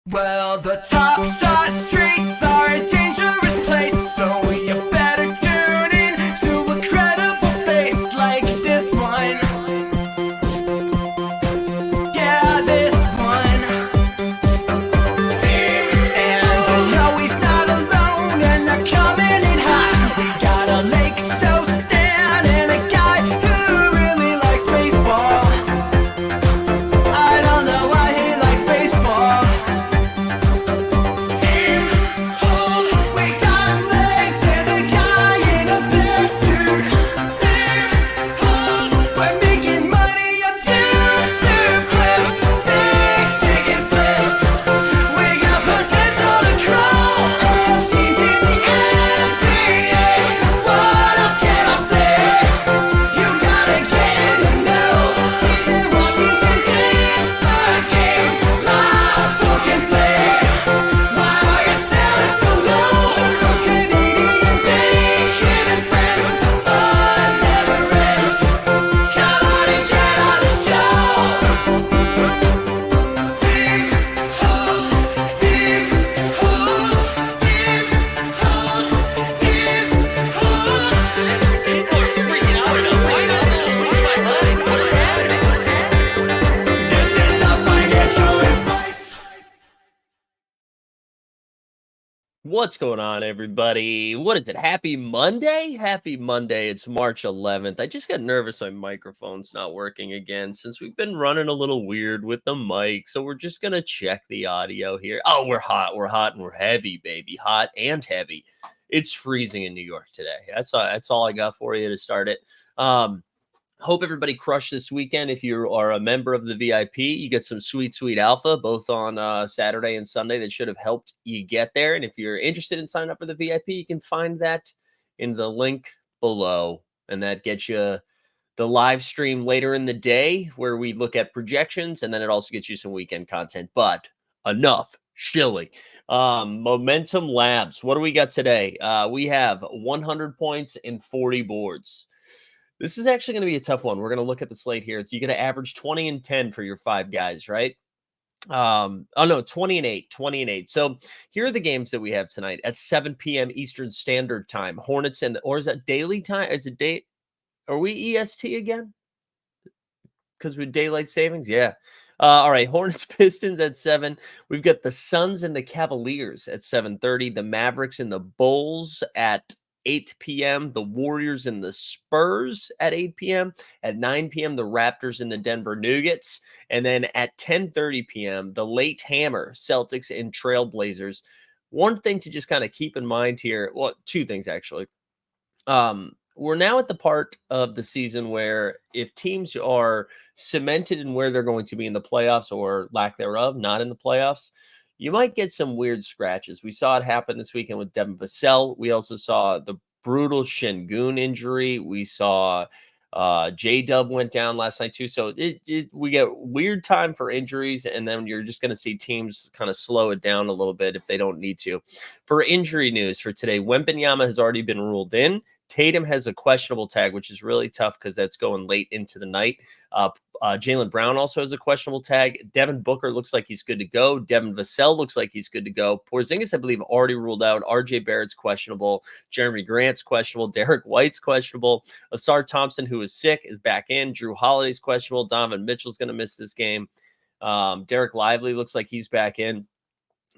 Well, the top side streets are a dangerous place, so you better tune in to a credible face like this one. Yeah, this one. And you know he's not alone, and they're coming in hot. We got a Lake so Stan and a guy who really likes baseball. I don't know why he likes baseball. What's going on, everybody? What is it? Happy Monday? Happy Monday. It's March 11th. I just got nervous my microphone's not working again since we've been running a little weird with the mic. So we're just going to check the audio here. Oh, we're hot. We're hot and we're heavy, baby. Hot and heavy. It's freezing in New York today. That's all I got for you to start it. Hope everybody crushed this weekend. If you are a member of the VIP, you get some sweet, sweet alpha, both on Saturday and Sunday that should have helped you get there. And if you're interested in signing up for the VIP, you can find that in the link below. And that gets you the live stream later in the day where we look at projections. And then it also gets you some weekend content. But enough shilling. Momentum Labs. What do we got today? We have 100 points and 40 boards. This is actually going to be a tough one. We're going to look at the slate here. You're going to average 20 and 10 for your 5 guys, right? 20 and 8, 20 and 8. So here are the games that we have tonight at 7 p.m. Eastern Standard Time. Hornets or is that daily time? Is it day? Are we EST again? Because we're daylight savings? Yeah. All right. Hornets Pistons at 7. We've got the Suns and the Cavaliers at 7:30. The Mavericks and the Bulls at 8 p.m. The Warriors and the Spurs at 8 p.m. At 9 p.m., the Raptors and the Denver Nuggets. And then at 10:30 p.m., the late hammer, Celtics and Trailblazers. One thing to just kind of keep in mind here, well, two things actually. We're now at the part of the season where if teams are cemented in where they're going to be in the playoffs or lack thereof, not in the playoffs, you might get some weird scratches. We saw it happen this weekend with Devin Vassell. We also saw the brutal Şengün injury. We saw J-Dub went down last night too. So we get weird time for injuries, and then you're just going to see teams kind of slow it down a little bit if they don't need to. For injury news for today, Wembanyama has already been ruled in. Tatum has a questionable tag, which is really tough because that's going late into the night. Jaylen Brown also has a questionable tag. Devin Booker looks like he's good to go. Devin Vassell looks like he's good to go. Porzingis, I believe, already ruled out. RJ Barrett's questionable. Jeremy Grant's questionable. Derek White's questionable. Asar Thompson, who is sick, is back in. Drew Holiday's questionable. Donovan Mitchell's going to miss this game. Derek Lively looks like he's back in.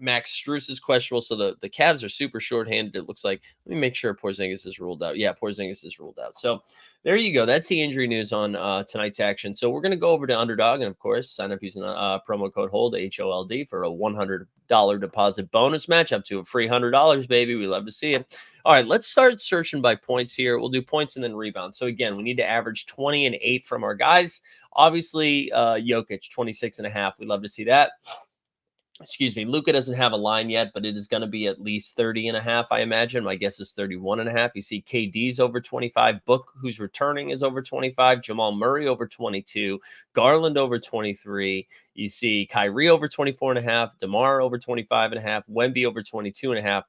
Max Strus is questionable, so the Cavs are super shorthanded. It looks like. Let me make sure Porzingis is ruled out. Yeah, Porzingis is ruled out. So there you go. That's the injury news on tonight's action. So we're going to go over to Underdog, and of course, sign up using promo code HOLD, HOLD, for a $100 deposit bonus match up to a free $100, baby. We love to see it. All right, let's start searching by points here. We'll do points and then rebounds. So again, we need to average 20 and 8 from our guys. Obviously, Jokic, 26.5. We love to see that. Excuse me, Luka doesn't have a line yet, but it is going to be at least 30.5, I imagine. My guess is 31.5. You see KD's over 25. Book, who's returning, is over 25. Jamal Murray over 22. Garland over 23. You see Kyrie over 24.5. DeMar over 25.5. Wemby over 22.5.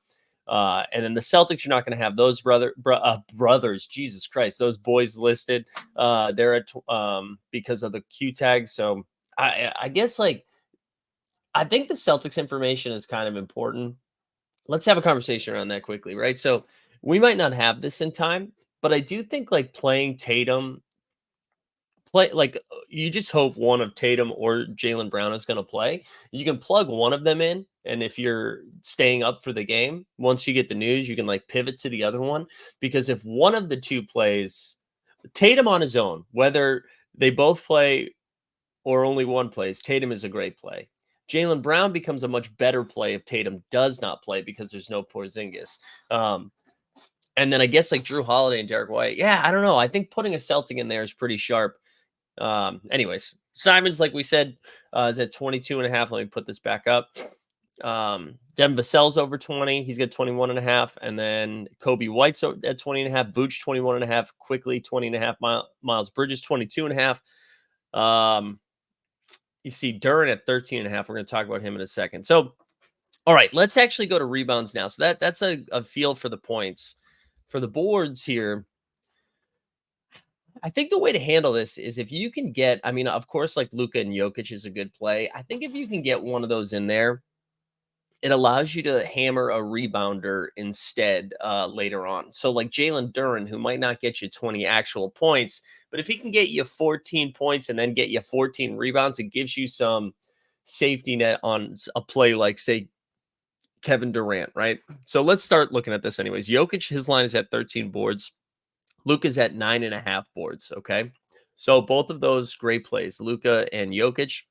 And then the Celtics, you're not going to have those brothers. Jesus Christ, those boys listed. They're at because of the Q tag. So I guess like I think the Celtics information is kind of important. Let's have a conversation around that quickly, right? So we might not have this in time, but I do think like playing Tatum, you just hope one of Tatum or Jalen Brown is going to play. You can plug one of them in, and if you're staying up for the game, once you get the news, you can like pivot to the other one because if one of the two plays, Tatum on his own, whether they both play or only one plays, Tatum is a great play. Jalen Brown becomes a much better play if Tatum does not play because there's no Porzingis. Um, and then I guess like Drew Holiday and Derek White. Yeah, I don't know. I think putting a Celtic in there is pretty sharp. Anyways, Simons, like we said, is at 22.5. Let me put this back up. Devin Vassell's over 20. He's got 21.5. And then Kobe White's at 20.5. Vooch, 21.5. Quickly, 20.5. Miles Bridges, 22.5. You see Duran at 13.5. We're going to talk about him in a second. So, all right, let's actually go to rebounds now. So that's a feel for the points. For the boards here, I think the way to handle this is if you can get, I mean, of course, like Luka and Jokic is a good play. I think if you can get one of those in there, it allows you to hammer a rebounder instead later on. So like Jalen Duran, who might not get you 20 actual points, but if he can get you 14 points and then get you 14 rebounds, it gives you some safety net on a play like, say, Kevin Durant, right? So let's start looking at this anyways. Jokic, his line is at 13 boards. Luka's at 9.5 boards, okay? So both of those great plays, Luka and Jokic.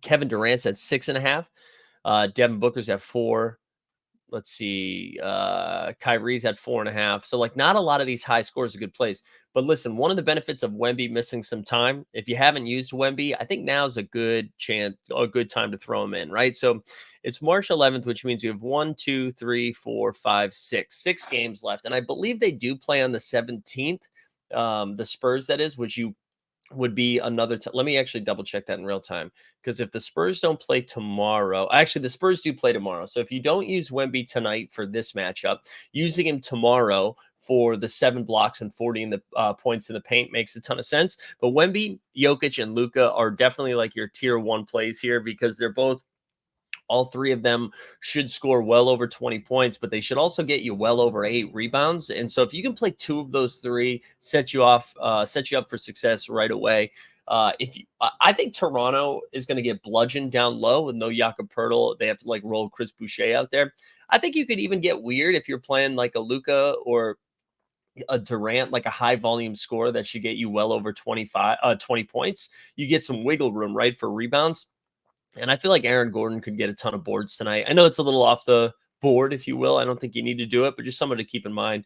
Kevin Durant's at 6.5. Devin Booker's at 4. Let's see. Kyrie's at 4.5. So, like, not a lot of these high scores are good plays. But listen, one of the benefits of Wemby missing some time, if you haven't used Wemby, I think now's a good time to throw him in, right? So it's March 11th, which means you have 1, 2, 3, 4, 5, 6 games left. And I believe they do play on the 17th. The Spurs, that is, which you would be another let me actually double check that in real time, because if the Spurs don't play tomorrow, actually the Spurs do play tomorrow. So if you don't use Wemby tonight for this matchup, using him tomorrow for the 7 blocks and 40 in the points in the paint makes a ton of sense. But Wemby, Jokic, and Luka are definitely like your tier 1 plays here because they're both, all three of them should score well over 20 points, but they should also get you well over 8 rebounds. And so if you can play 2 of those 3, set you up for success right away. I think Toronto is going to get bludgeoned down low with no Jakob Poeltl. They have to like roll Chris Boucher out there. I think you could even get weird if you're playing like a Luka or a Durant, like a high volume score that should get you well over 20 points. You get some wiggle room, right, for rebounds. And I feel like Aaron Gordon could get a ton of boards tonight. I know it's a little off the board, if you will. I don't think you need to do it, but just someone to keep in mind.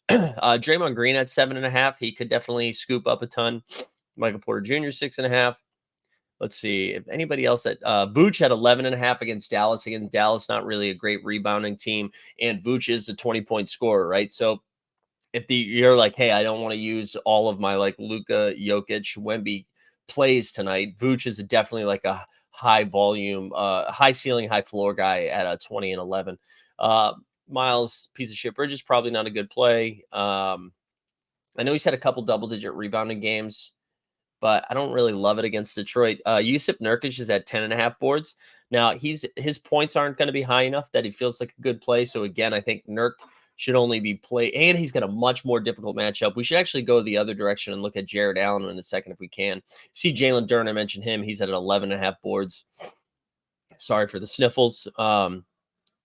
Draymond Green at 7.5. He could definitely scoop up a ton. Michael Porter Jr. 6.5. Let's see if anybody else at Vooch at 11.5 against Dallas. Again, Dallas not really a great rebounding team, and Vooch is a 20-point scorer, right? So if you're like, hey, I don't want to use all of my like Luka, Jokic, Wemby plays tonight, Vooch is definitely like a high volume, high ceiling, high floor guy at a 20 and 11. Miles, piece of shit. Bridges probably not a good play. I know he's had a couple double digit rebounding games, but I don't really love it against Detroit. Yusuf Nurkic is at 10.5 boards. Now his points aren't going to be high enough that he feels like a good play. So again, I think Nurk should only be played, and he's got a much more difficult matchup. We should actually go the other direction and look at Jared Allen in a second if we can. See Jalen Duran, I mentioned him. He's at 11.5 boards. Sorry for the sniffles.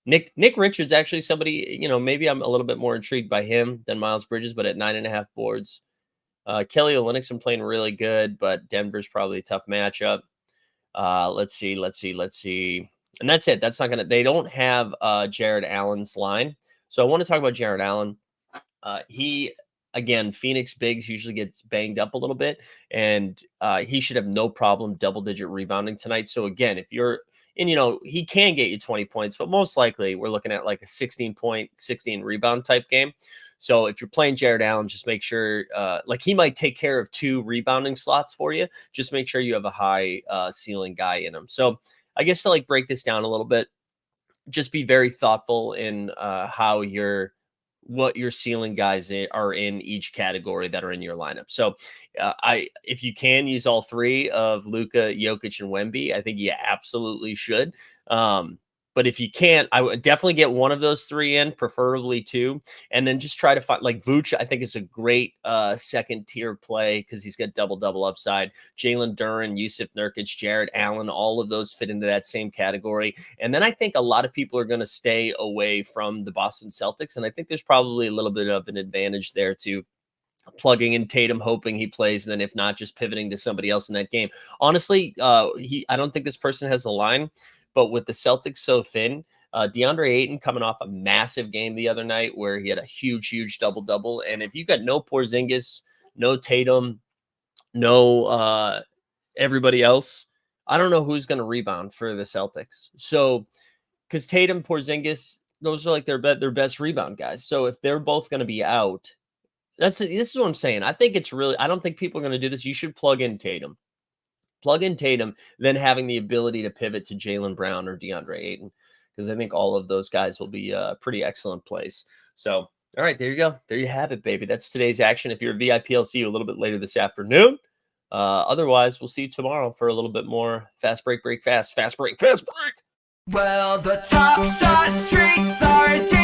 Nick Richards, actually somebody, maybe I'm a little bit more intrigued by him than Miles Bridges, but at 9.5 boards. Kelly Olynyk been playing really good, but Denver's probably a tough matchup. Let's see. And that's it. They don't have Jared Allen's line. So I want to talk about Jared Allen. Again, Phoenix bigs usually gets banged up a little bit, and he should have no problem double-digit rebounding tonight. So again, he can get you 20 points, but most likely we're looking at like a 16-point, 16 rebound type game. So if you're playing Jared Allen, just make sure, he might take care of 2 rebounding slots for you. Just make sure you have a high ceiling guy in him. So I guess to break this down a little bit, just be very thoughtful in how you're what your ceiling guys are in each category that are in your lineup. So, if you can use all three of Luka, Jokic, and Wemby, I think you absolutely should. But if you can't, I would definitely get one of those three in, preferably two, and then just try to find like Vooch. I think is a great second tier play because he's got double upside. Jalen Duren, Yusuf Nurkic, Jared Allen, all of those fit into that same category. And then I think a lot of people are going to stay away from the Boston Celtics, and I think there's probably a little bit of an advantage there too. Plugging in Tatum, hoping he plays, and then if not, just pivoting to somebody else in that game. Honestly, I don't think this person has the line. But with the Celtics so thin, DeAndre Ayton coming off a massive game the other night where he had a huge double-double. And if you've got no Porzingis, no Tatum, no everybody else, I don't know who's going to rebound for the Celtics. So, because Tatum, Porzingis, those are like their best rebound guys. So if they're both going to be out, this is what I'm saying. I think it's really, I don't think people are going to do this. You should plug in Tatum. Then having the ability to pivot to Jaylen Brown or DeAndre Ayton, because I think all of those guys will be pretty excellent plays. So, all right, there you go. There you have it, baby. That's today's action. If you're a VIP, I'll see you a little bit later this afternoon. Otherwise, we'll see you tomorrow for a little bit more Fast Break, Break Fast. Fast Break, Fast Break. Well, the top shot streaks are